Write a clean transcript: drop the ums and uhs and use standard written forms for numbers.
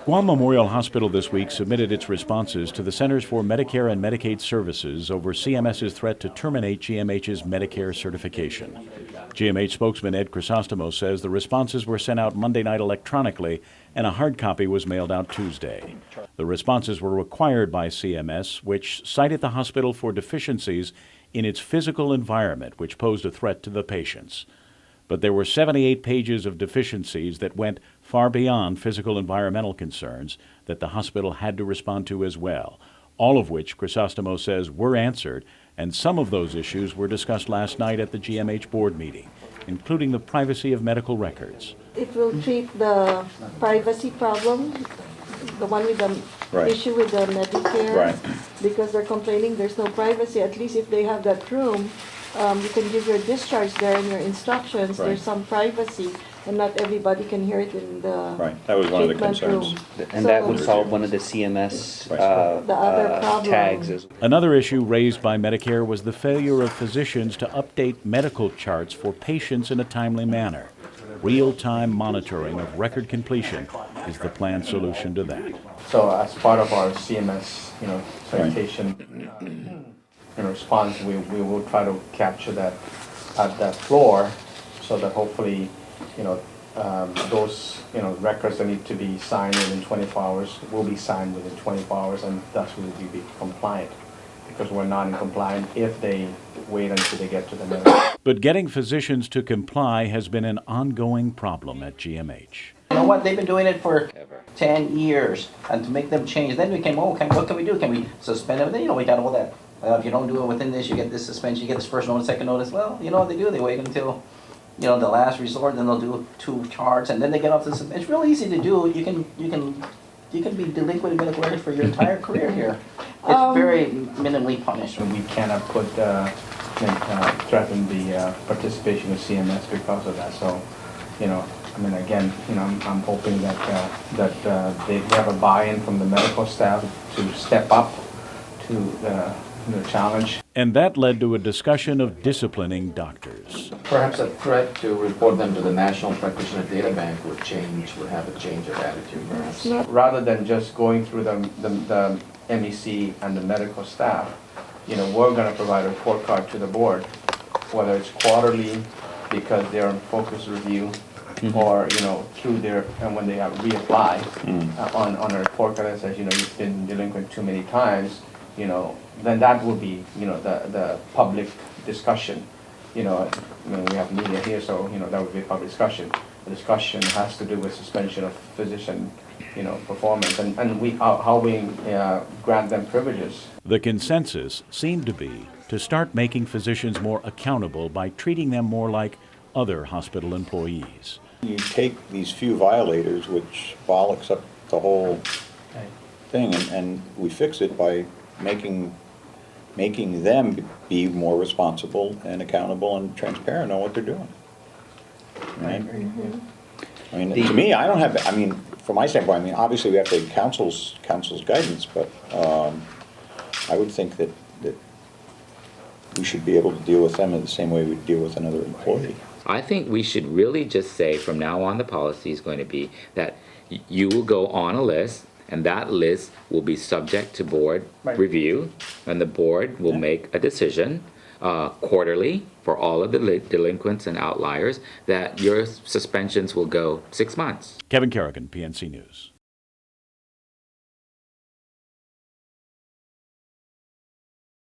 Guam Memorial Hospital this week submitted its responses to the Centers for Medicare and Medicaid Services over CMS's threat to terminate GMH's Medicare certification. GMH spokesman Ed Chrysostomos says the responses were sent out Monday night electronically and a hard copy was mailed out Tuesday. The responses were required by CMS, which cited the hospital for deficiencies in its physical environment, which posed a threat to the patients. But there were 78 pages of deficiencies that went far beyond physical environmental concerns that the hospital had to respond to as well, all of which Chrysostomos says were answered, and some of those issues were discussed last night at the GMH Board meeting, including the privacy of medical records. It will treat the privacy problem, the one with the issue with the Medicare, because they're complaining there's no privacy. At least if they have that room, you can give your discharge there in your instructions. There's some privacy, and not everybody can hear it in the That was one of the concerns. room. And that would solve one of the CMS the other problem. tags. Another issue raised by Medicare was the failure of physicians to update medical charts for patients in a timely manner. Real-time monitoring of record completion is the planned solution to that. So as part of our CMS, citation response, we will try to capture that at that floor, so that hopefully, those records that need to be signed within 24 hours will be signed within 24 hours, and thus we will be compliant. Because we're not in compliant if they wait until they get to the medical. But getting physicians to comply has been an ongoing problem at GMH. You know what? They've been doing it for 10 years, and to make them change, then we came, what can we do? Can we suspend everything? We got all that. If you don't do it within this, you get this suspension, you get this first notice, second notice. Well, you know what they do? They wait until, the last resort, then they'll do 2 charts, and then they get off the suspension. It's real easy to do. You can be delinquent in medical records for your entire career here. It's very minimally punished. We cannot threaten the participation of CMS because of that. So, I'm hoping that they have a buy-in from the medical staff to step up to the challenge. And that led to a discussion of disciplining doctors. Perhaps a threat to report them to the National Practitioner Data Bank would have a change of attitude, perhaps. Rather than just going through the MEC and the medical staff, we're going to provide a report card to the board, whether it's quarterly because they're on focus review, or through their, and when they have reapply on a report card that says you've been delinquent too many times, then that will be the public discussion. We have media here, so that would be a public discussion. The discussion has to do with suspension of physician performance and how we grant them privileges. The consensus seemed to be to start making physicians more accountable by treating them more like other hospital employees. You take these few violators, which bollocks up the whole thing, and we fix it by making them be more responsible and accountable and transparent on what they're doing. Right? To me, I don't have, from my standpoint, obviously we have to take council's guidance, but I would think that we should be able to deal with them in the same way we deal with another employee. I think we should really just say from now on the policy is going to be that you will go on a list, and that list will be subject to board review, and the board will make a decision quarterly for all of the delinquents and outliers that your suspensions will go 6 months. Kevin Kerrigan, PNC News.